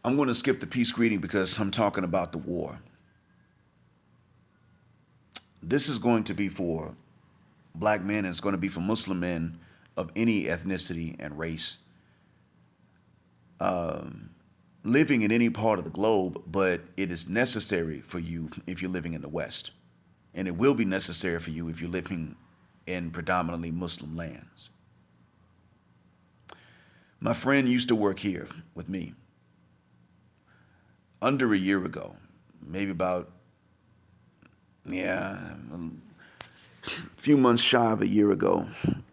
I'm going to skip the peace greeting because I'm talking about the war. This is going to be for black men and it's going to be for Muslim men of any ethnicity and race living in any part of the globe, but it is necessary for you if you're living in the West. And it will be necessary for you if you're living in predominantly Muslim lands. My friend used to work here with me under a year ago, maybe about, a few months shy of a year ago.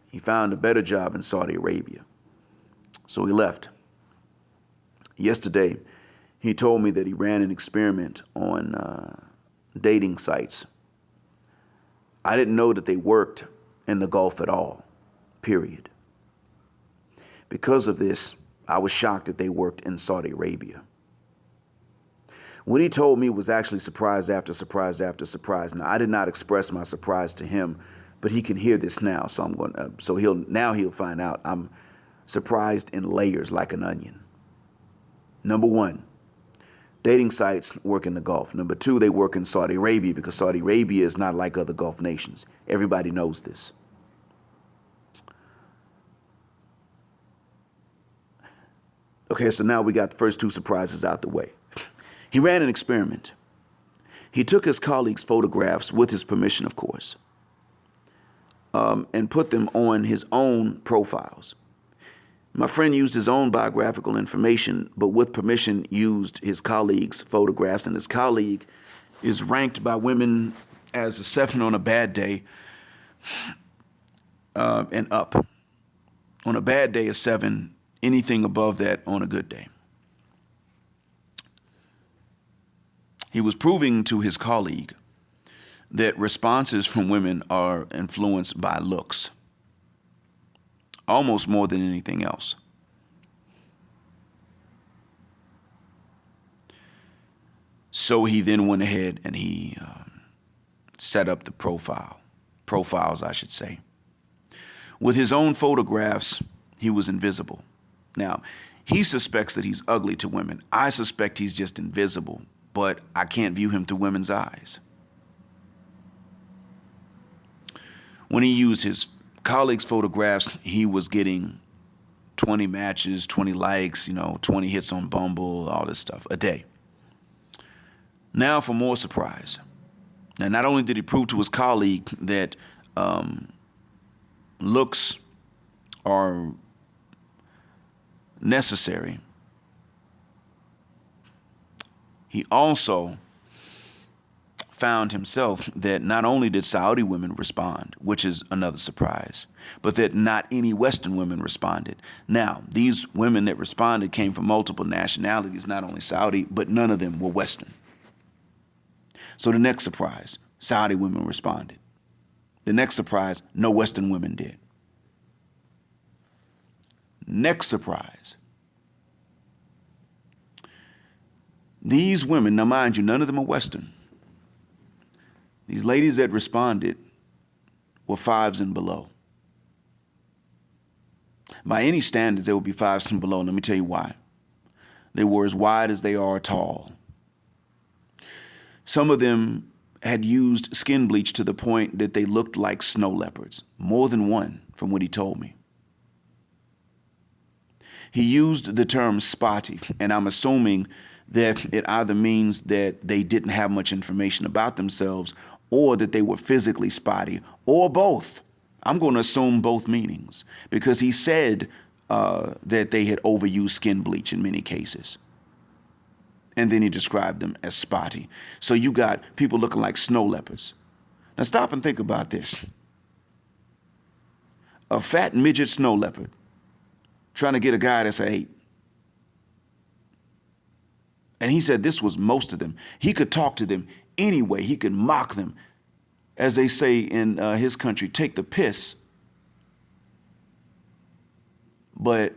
He found a better job in Saudi Arabia. So he left. Yesterday, he told me that he ran an experiment on dating sites. I didn't know that they worked in the Gulf at all, period. Because of this, I was shocked that they worked in Saudi Arabia. What he told me was actually surprise after surprise after surprise. Now, I did not express my surprise to him, but he can hear this now, so he'll find out I'm surprised in layers like an onion. Number one, dating sites work in the Gulf. Number two, they work in Saudi Arabia because Saudi Arabia is not like other Gulf nations. Everybody knows this. Okay, so now we got the first two surprises out the way. He ran an experiment. He took his colleagues' photographs, with his permission, of course, and put them on his own profiles. My friend used his own biographical information, but with permission used his colleagues' photographs, and his colleague is ranked by women as a 7 on a bad day and up. On a bad day, a 7, anything above that on a good day. He was proving to his colleague that responses from women are influenced by looks, almost more than anything else. So he then went ahead and he set up the profiles, I should say. With his own photographs, he was invisible. Now, he suspects that he's ugly to women. I suspect he's just invisible, but I can't view him through women's eyes. When he used his colleagues' photographs, he was getting 20 matches, 20 likes, 20 hits on Bumble, all this stuff a day. Now for more surprise. Now, not only did he prove to his colleague that looks are necessary, he also found himself that not only did Saudi women respond, which is another surprise, but that not any Western women responded. Now, these women that responded came from multiple nationalities, not only Saudi, but none of them were Western. So the next surprise, Saudi women responded. The next surprise, no Western women did. Next surprise. These women, now mind you, none of them are Western. These ladies that responded were 5s and below. By any standards, they would be 5s and below. Let me tell you why. They were as wide as they are tall. Some of them had used skin bleach to the point that they looked like snow leopards. More than one, from what he told me. He used the term spotty, and I'm assuming that it either means that they didn't have much information about themselves or that they were physically spotty, or both. I'm going to assume both meanings because he said that they had overused skin bleach in many cases. And then he described them as spotty. So you got people looking like snow leopards. Now stop and think about this. A fat midget snow leopard trying to get a guy that's an 8. And he said this was most of them. He could talk to them anyway. He could mock them. As they say in his country, take the piss. But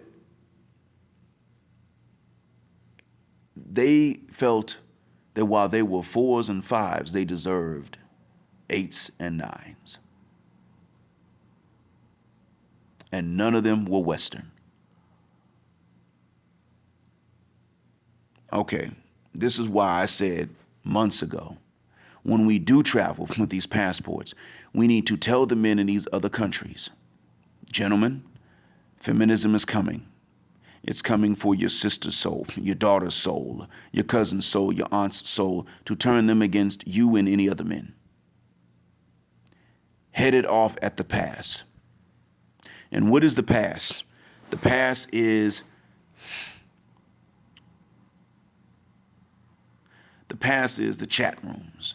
they felt that while they were 4s and 5s, they deserved 8s and 9s. And none of them were Western. Okay, this is why I said months ago, when we do travel with these passports, we need to tell the men in these other countries, gentlemen, feminism is coming. It's coming for your sister's soul, your daughter's soul, your cousin's soul, your aunt's soul, to turn them against you and any other men. Headed off at the pass. And what is the pass? The pass is the chat rooms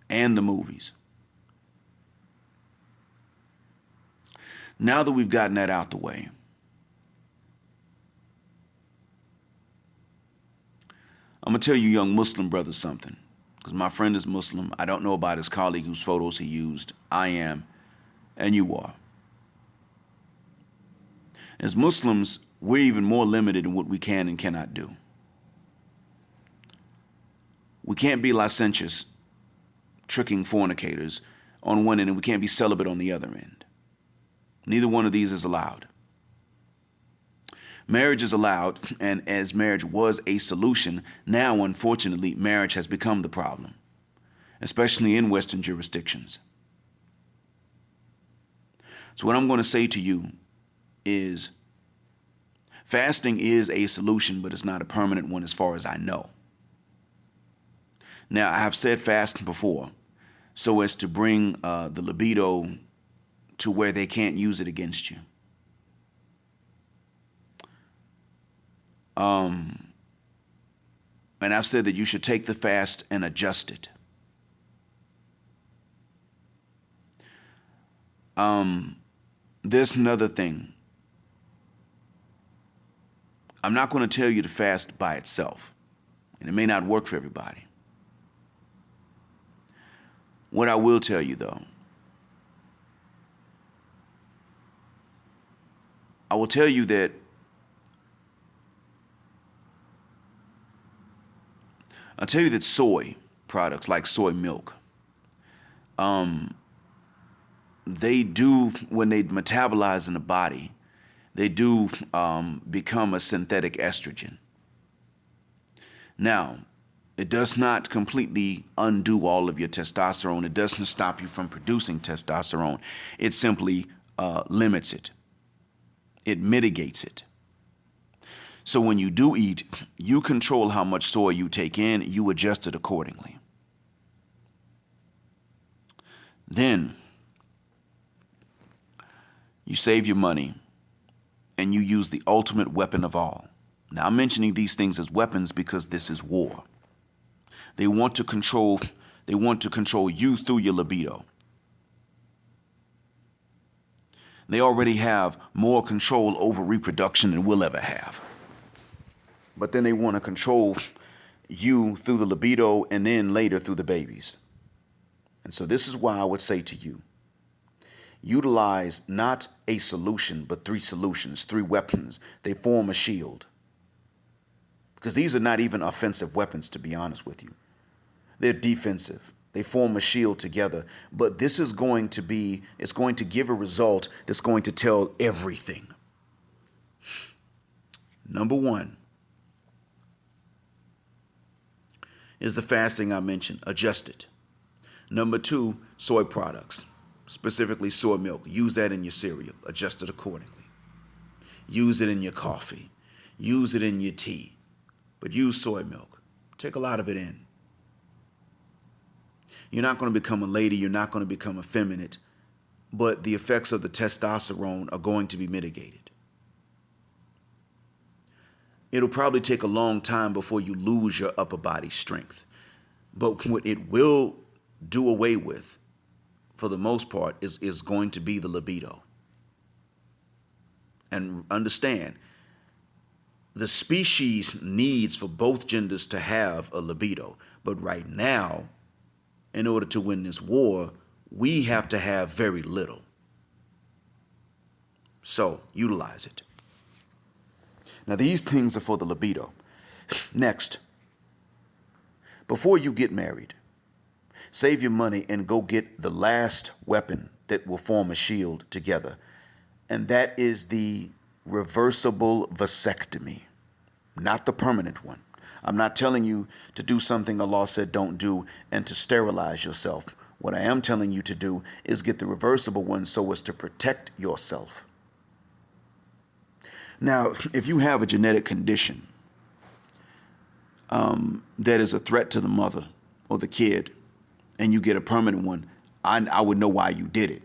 and the movies. Now that we've gotten that out the way, I'm going to tell you young Muslim brothers something, because my friend is Muslim. I don't know about his colleague whose photos he used. I am, and you are. As Muslims, we're even more limited in what we can and cannot do. We can't be licentious, tricking fornicators on one end, and we can't be celibate on the other end. Neither one of these is allowed. Marriage is allowed, and as marriage was a solution, now, unfortunately, marriage has become the problem, especially in Western jurisdictions. So what I'm going to say to you is fasting is a solution, but it's not a permanent one as far as I know. Now, I have said fasting before so as to bring the libido to where they can't use it against you. And I've said that you should take the fast and adjust it. There's another thing. I'm not going to tell you to fast by itself, and it may not work for everybody. What I will tell you, though, I will tell you that soy products like soy milk, they do, when they metabolize in the body, they do become a synthetic estrogen. Now, it does not completely undo all of your testosterone. It doesn't stop you from producing testosterone. It simply limits it. It mitigates it. So when you do eat, you control how much soy you take in. You adjust it accordingly. Then you save your money and you use the ultimate weapon of all. Now, I'm mentioning these things as weapons because this is war. They want to control you through your libido. They already have more control over reproduction than we'll ever have. But then they want to control you through the libido and then later through the babies. And so this is why I would say to you, utilize not a solution, but 3 solutions, 3 weapons. They form a shield. Because these are not even offensive weapons, to be honest with you. They're defensive. They form a shield together. But this is going to give a result that's going to tell everything. Number 1 is the fasting I mentioned. Adjust it. Number 2, soy products, specifically soy milk. Use that in your cereal. Adjust it accordingly. Use it in your coffee. Use it in your tea. But use soy milk. Take a lot of it in. You're not going to become a lady. You're not going to become effeminate. But the effects of the testosterone are going to be mitigated. It'll probably take a long time before you lose your upper body strength. But what it will do away with, for the most part, is going to be the libido. And understand, the species needs for both genders to have a libido. But right now, in order to win this war, we have to have very little. So, utilize it. Now, these things are for the libido. Next, before you get married, save your money and go get the last weapon that will form a shield together. And that is the reversible vasectomy. not the permanent one. I'm not telling you to do something Allah said don't do and to sterilize yourself. What I am telling you to do is get the reversible one so as to protect yourself. Now, if you have a genetic condition that is a threat to the mother or the kid, and you get a permanent one, I would know why you did it.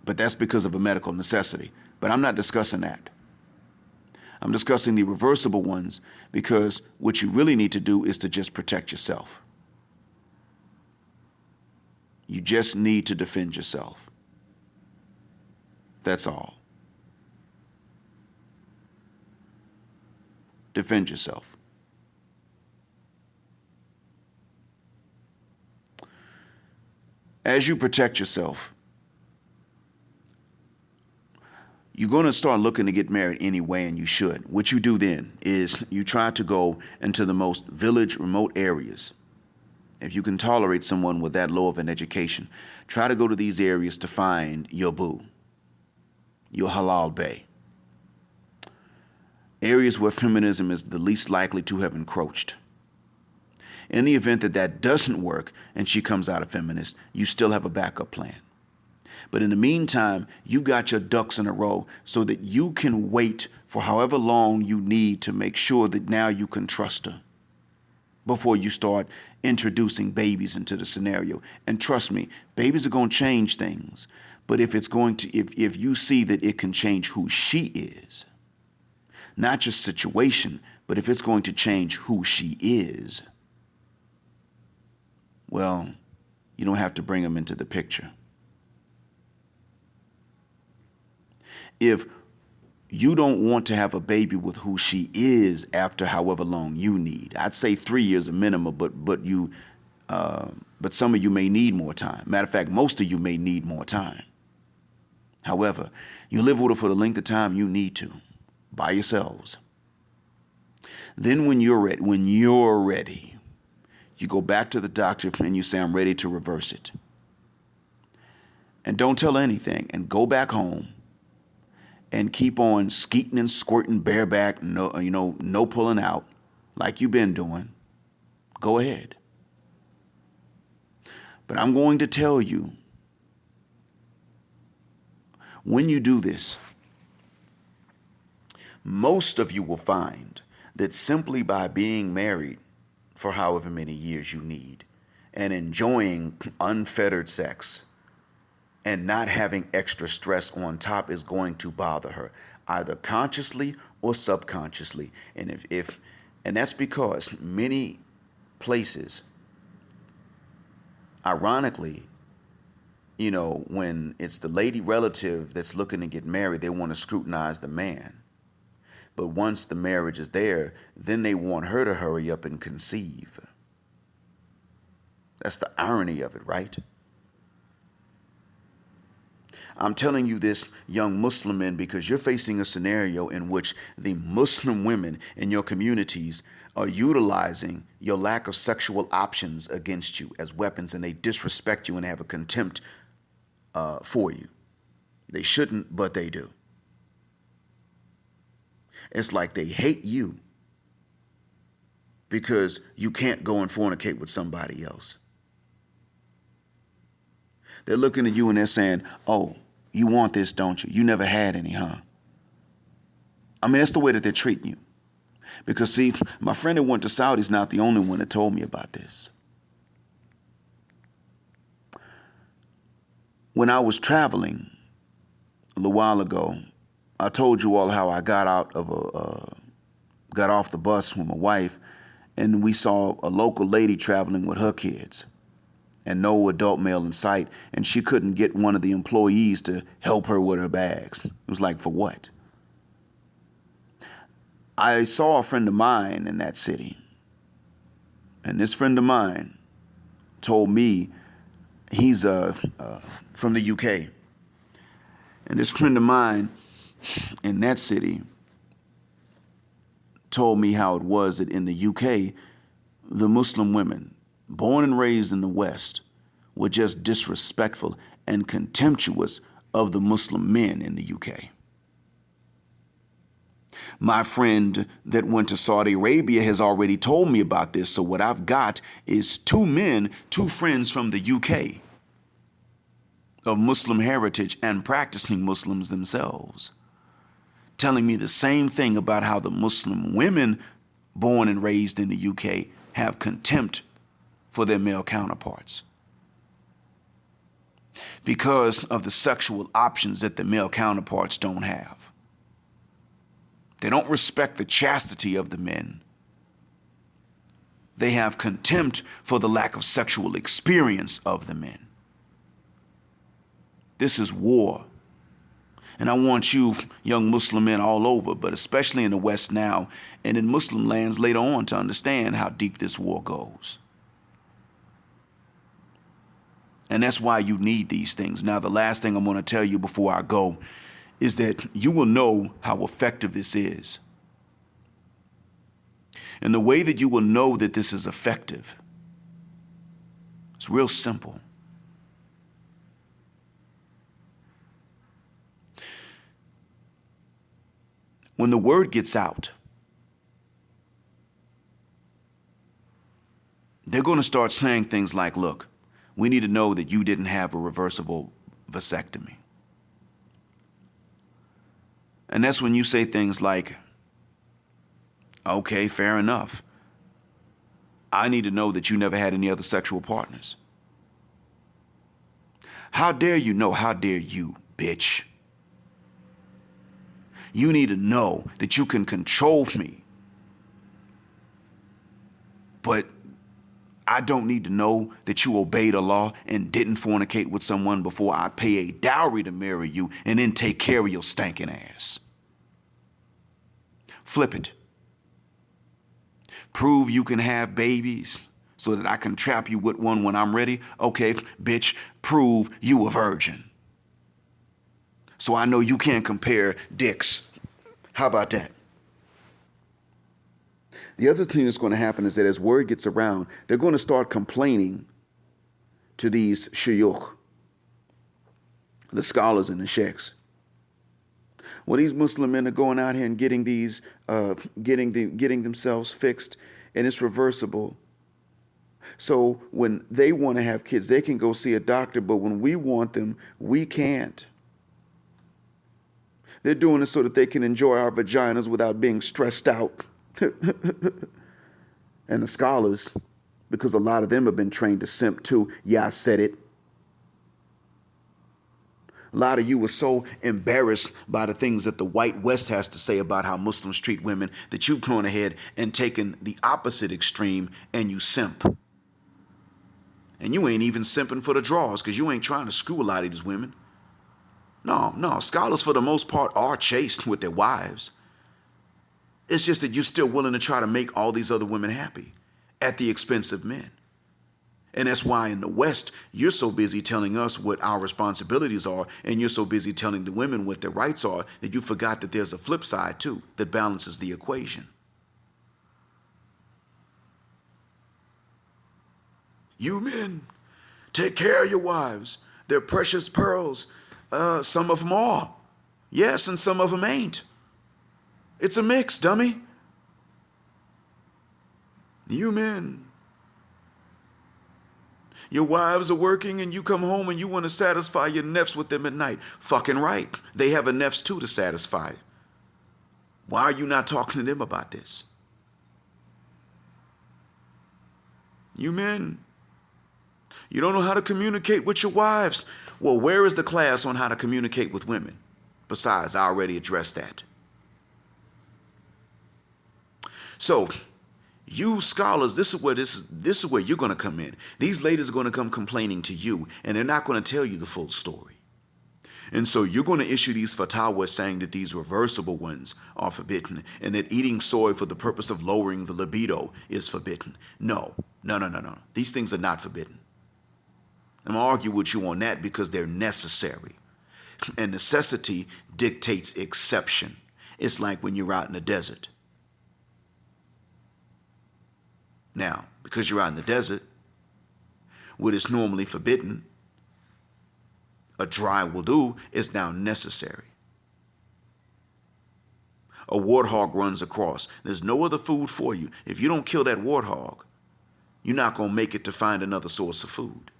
But that's because of a medical necessity. But I'm not discussing that. I'm discussing the reversible ones because what you really need to do is to just protect yourself. You just need to defend yourself. That's all. Defend yourself. As you protect yourself, you're going to start looking to get married anyway, and you should. What you do then is you try to go into the most village, remote areas. If you can tolerate someone with that low of an education, try to go to these areas to find your boo, your halal bae. Areas where feminism is the least likely to have encroached. In the event that that doesn't work and she comes out a feminist, you still have a backup plan. But in the meantime, you got your ducks in a row so that you can wait for however long you need to make sure that now you can trust her before you start introducing babies into the scenario. And trust me, babies are going to change things. But if you see that it can change who she is, not just situation, but if it's going to change who she is, well, you don't have to bring them into the picture. If you don't want to have a baby with who she is after however long you need, I'd say 3 years a minimum, but some of you may need more time. Matter of fact, most of you may need more time. However, you live with her for the length of time you need to, by yourselves. Then when you're ready, you go back to the doctor and you say, I'm ready to reverse it. And don't tell her anything, and go back home and keep on skeeting and squirting bareback, no pulling out, like you've been doing. Go ahead. But I'm going to tell you, when you do this, most of you will find that simply by being married for however many years you need and enjoying unfettered sex and not having extra stress on top is going to bother her, either consciously or subconsciously. And and that's because many places, ironically, when it's the lady relative that's looking to get married, they want to scrutinize the man. But once the marriage is there, then they want her to hurry up and conceive. That's the irony of it, right? I'm telling you this, young Muslim men, because you're facing a scenario in which the Muslim women in your communities are utilizing your lack of sexual options against you as weapons, and they disrespect you and have a contempt for you. They shouldn't, but they do. It's like they hate you because you can't go and fornicate with somebody else. They're looking at you and they're saying, oh, you want this, don't you? You never had any, huh? I mean, that's the way that they're treating you. Because, see, my friend that went to Saudi is not the only one that told me about this. When I was traveling a little while ago, I told you all how I got off the bus with my wife, and we saw a local lady traveling with her kids and no adult male in sight, and she couldn't get one of the employees to help her with her bags. It was like, for what? I saw a friend of mine in that city, and this friend of mine told me he's from the UK, and this friend of mine in that city told me how it was that in the UK, the Muslim women, born and raised in the West, were just disrespectful and contemptuous of the Muslim men in the UK. my friend that went to Saudi Arabia has already told me about this. So what I've got is two men, two friends from the UK of Muslim heritage and practicing Muslims themselves, telling me the same thing about how the Muslim women born and raised in the UK have contempt for their male counterparts because of the sexual options that the male counterparts don't have. They don't respect the chastity of the men. They have contempt for the lack of sexual experience of the men. This is war. And I want you, young Muslim men all over, but especially in the West now and in Muslim lands later on, to understand how deep this war goes. And that's why you need these things. Now, the last thing I'm going to tell you before I go is that you will know how effective this is. And the way that you will know that this is effective, it's real simple. When the word gets out, they're going to start saying things like, look, we need to know that you didn't have a reversible vasectomy. And that's when you say things like, okay, fair enough. I need to know that you never had any other sexual partners. How dare you know? How dare you, bitch? You need to know that you can control me. But I don't need to know that you obeyed the law and didn't fornicate with someone before I pay a dowry to marry you and then take care of your stinking ass. Flip it. Prove you can have babies so that I can trap you with one when I'm ready. Okay, bitch, prove you a virgin. So I know you can't compare dicks. How about that? The other thing that's going to happen is that as word gets around, they're going to start complaining to these shuyukh, the scholars and the sheikhs. Well, these Muslim men are going out here and getting these, getting themselves fixed, and it's reversible. So when they want to have kids, they can go see a doctor, but when we want them, we can't. They're doing it so that they can enjoy our vaginas without being stressed out. And the scholars, because a lot of them have been trained to simp too. Yeah, I said it. A lot of you were so embarrassed by the things that the white West has to say about how Muslims treat women that you've gone ahead and taken the opposite extreme and you simp. And you ain't even simping for the draws because you ain't trying to screw a lot of these women. No, scholars for the most part are chaste with their wives. It's just that you're still willing to try to make all these other women happy at the expense of men. And that's why in the West, you're so busy telling us what our responsibilities are, and you're so busy telling the women what their rights are, that you forgot that there's a flip side too that balances the equation. You men, take care of your wives. They're precious pearls. Some of them are. Yes, and some of them ain't. It's a mix, dummy. You men. Your wives are working and you come home and you want to satisfy your nefs with them at night. Fucking right. They have a nefs too to satisfy. Why are you not talking to them about this? You men. You don't know how to communicate with your wives. Well, where is the class on how to communicate with women? Besides, I already addressed that. So, you scholars, this is where you're going to come in. These ladies are going to come complaining to you, and they're not going to tell you the full story. And so you're going to issue these fatwas saying that these reversible ones are forbidden, and that eating soy for the purpose of lowering the libido is forbidden. No. These things are not forbidden. I'm going to argue with you on that because they're necessary. And necessity dictates exception. It's like when you're out in the desert. Now, because you're out in the desert, what is normally forbidden, a dry wudu, is now necessary. A warthog runs across. There's no other food for you. If you don't kill that warthog, you're not going to make it to find another source of food.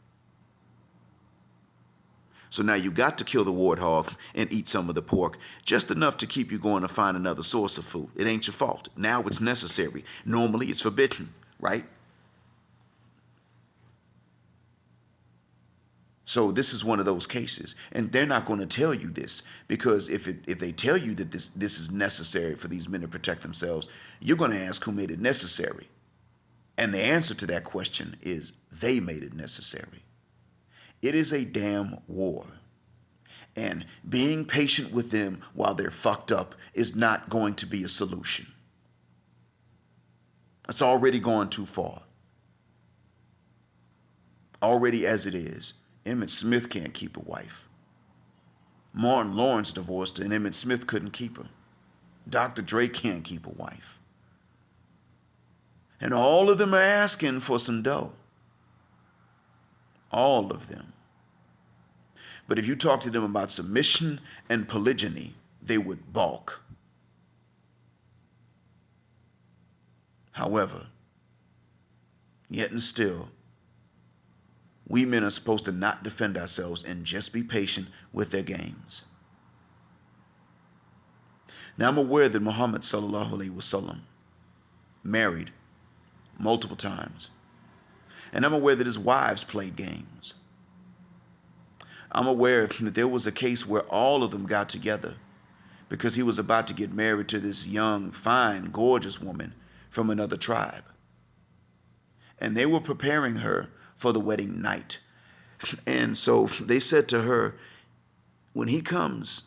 So now you got to kill the warthog and eat some of the pork, just enough to keep you going to find another source of food. It ain't your fault. Now it's necessary. Normally it's forbidden, right? So this is one of those cases. And they're not going to tell you this, because if they tell you that this is necessary for these men to protect themselves, you're going to ask who made it necessary. And the answer to that question is they made it necessary. It is a damn war. And being patient with them while they're fucked up is not going to be a solution. It's already gone too far. Already as it is, Emmett Smith can't keep a wife. Martin Lawrence divorced her and Emmett Smith couldn't keep her. Dr. Dre can't keep a wife. And all of them are asking for some dough. All of them. But if you talk to them about submission and polygyny, they would balk. However, yet and still, we men are supposed to not defend ourselves and just be patient with their games. Now, I'm aware that Muhammad sallallahu alaihi wasallam married multiple times. And I'm aware that his wives played games. I'm aware that there was a case where all of them got together because he was about to get married to this young, fine, gorgeous woman from another tribe. And they were preparing her for the wedding night. And so they said to her, when he comes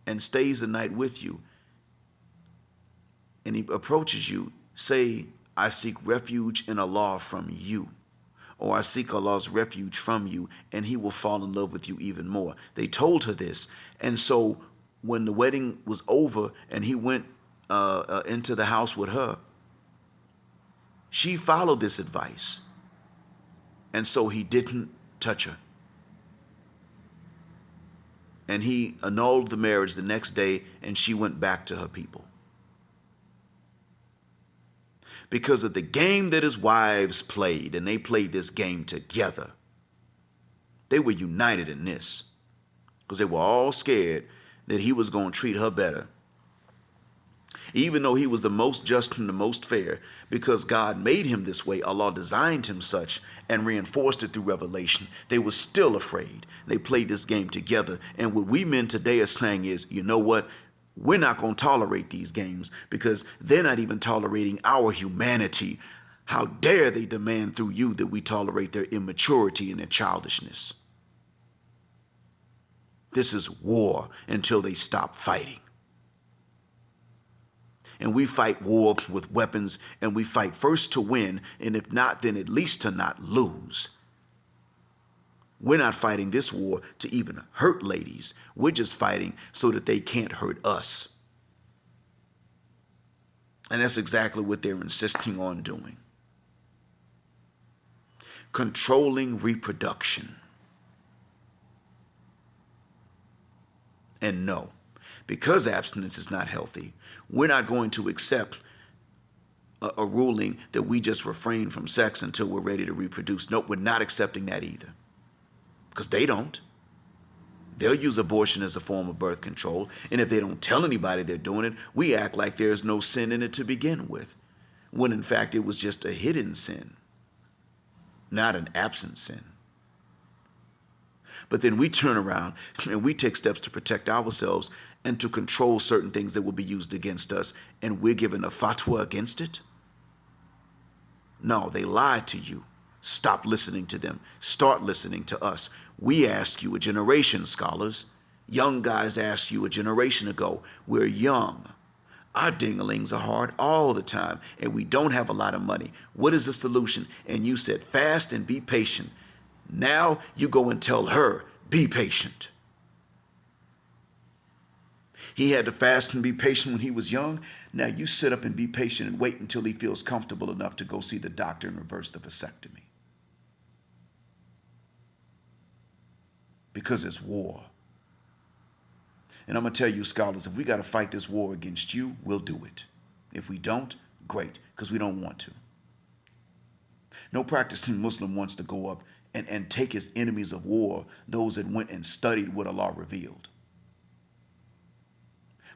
and stays the night with you and he approaches you, say, I seek refuge in Allah from you, or I seek Allah's refuge from you, and he will fall in love with you even more. They told her this. And so when the wedding was over and he went into the house with her, she followed this advice. And so he didn't touch her. And he annulled the marriage the next day, and she went back to her people. Because of the game that his wives played, and they played this game together. They were united in this, because they were all scared that he was going to treat her better. Even though he was the most just and the most fair, because God made him this way, Allah designed him such and reinforced it through revelation, they were still afraid. They played this game together. And what we men today are saying is, you know what? We're not going to tolerate these games because they're not even tolerating our humanity. How dare they demand through you that we tolerate their immaturity and their childishness? This is war until they stop fighting. And we fight war with weapons, and we fight first to win, and if not, then at least to not lose. We're not fighting this war to even hurt ladies. We're just fighting so that they can't hurt us. And that's exactly what they're insisting on doing. Controlling reproduction. And no, because abstinence is not healthy, we're not going to accept a ruling that we just refrain from sex until we're ready to reproduce. Nope, we're not accepting that either. Because they don't. They'll use abortion as a form of birth control. And if they don't tell anybody they're doing it, we act like there's no sin in it to begin with. When in fact it was just a hidden sin, not an absent sin. But then we turn around and we take steps to protect ourselves and to control certain things that will be used against us, and we're given a fatwa against it? No, they lied to you. Stop listening to them. Start listening to us. We asked you a generation, scholars. Young guys asked you a generation ago. We're young. Our ding-a-lings are hard all the time, and we don't have a lot of money. What is the solution? And you said, fast and be patient. Now you go and tell her, be patient. He had to fast and be patient when he was young. Now you sit up and be patient and wait until he feels comfortable enough to go see the doctor and reverse the vasectomy. Because it's war. And I'm going to tell you, scholars, if we got to fight this war against you, we'll do it. If we don't, great, because we don't want to. No practicing Muslim wants to go up and take as enemies of war those that went and studied what Allah revealed.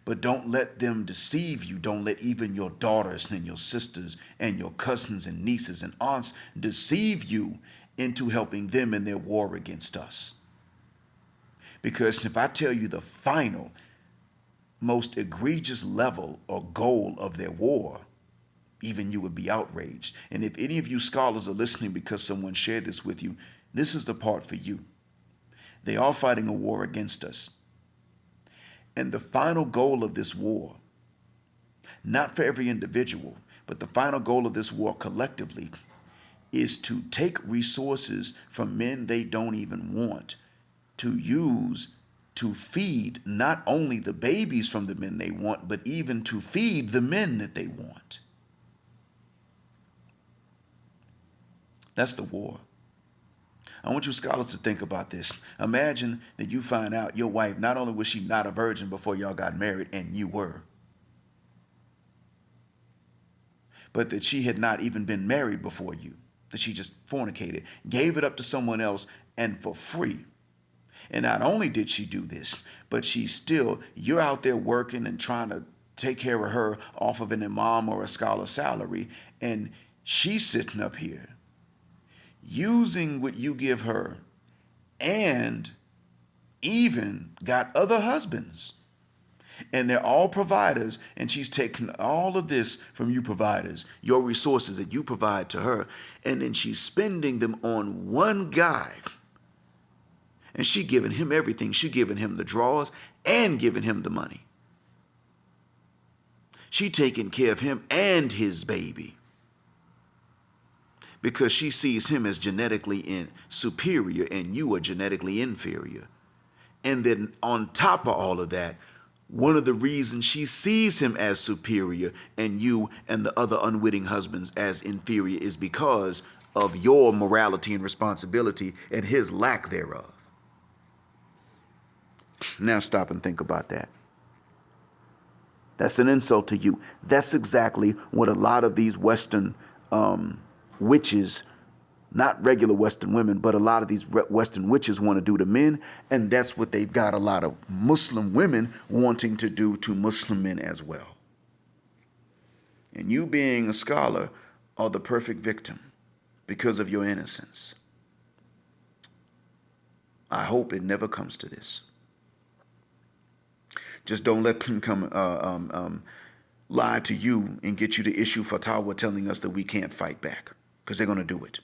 But don't let them deceive you. Don't let even your daughters and your sisters and your cousins and nieces and aunts deceive you into helping them in their war against us. Because if I tell you the final, most egregious level or goal of their war, even you would be outraged. And if any of you scholars are listening because someone shared this with you, this is the part for you. They are fighting a war against us. And the final goal of this war, not for every individual, but the final goal of this war collectively, is to take resources from men they don't even want to use to feed not only the babies from the men they want, but even to feed the men that they want. That's the war. I want you scholars to think about this. Imagine that you find out your wife, not only was she not a virgin before y'all got married, and you were, but that she had not even been married before you, that she just fornicated, gave it up to someone else, and for free. And not only did she do this, but you're out there working and trying to take care of her off of an imam or a scholar's salary, and she's sitting up here using what you give her, and even got other husbands. And they're all providers, and she's taking all of this from you providers, your resources that you provide to her, and then she's spending them on one guy. And she giving him everything. She giving him the drawers and giving him the money. She taking care of him and his baby, because she sees him as genetically superior and you are genetically inferior. And then on top of all of that, one of the reasons she sees him as superior and you and the other unwitting husbands as inferior is because of your morality and responsibility and his lack thereof. Now stop and think about that. That's an insult to you. That's exactly what a lot of these Western witches, not regular Western women, but a lot of these Western witches want to do to men. And that's what they've got a lot of Muslim women wanting to do to Muslim men as well. And you, being a scholar, are the perfect victim because of your innocence. I hope it never comes to this. Just don't let them come lie to you and get you to issue fatwa telling us that we can't fight back, because they're going to do it.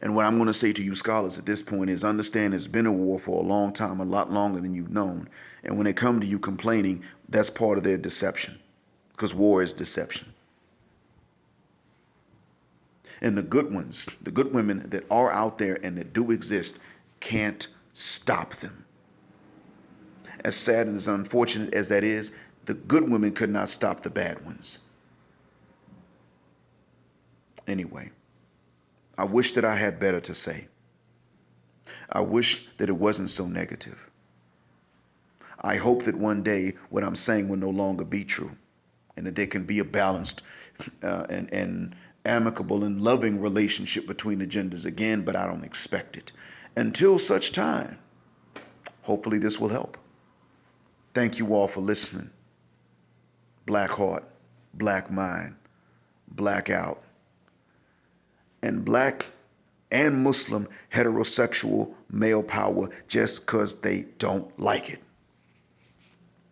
And what I'm going to say to you scholars at this point is understand it's been a war for a long time, a lot longer than you've known. And when they come to you complaining, that's part of their deception, because war is deception. And the good ones, the good women that are out there and that do exist, can't stop them. As sad and as unfortunate as that is, the good women could not stop the bad ones. Anyway, I wish that I had better to say. I wish that it wasn't so negative. I hope that one day what I'm saying will no longer be true, and that there can be a balanced and amicable and loving relationship between the genders again, but I don't expect it. Until such time, hopefully this will help. Thank you all for listening. Black heart, black mind, black out. And black and Muslim heterosexual male power just because they don't like it.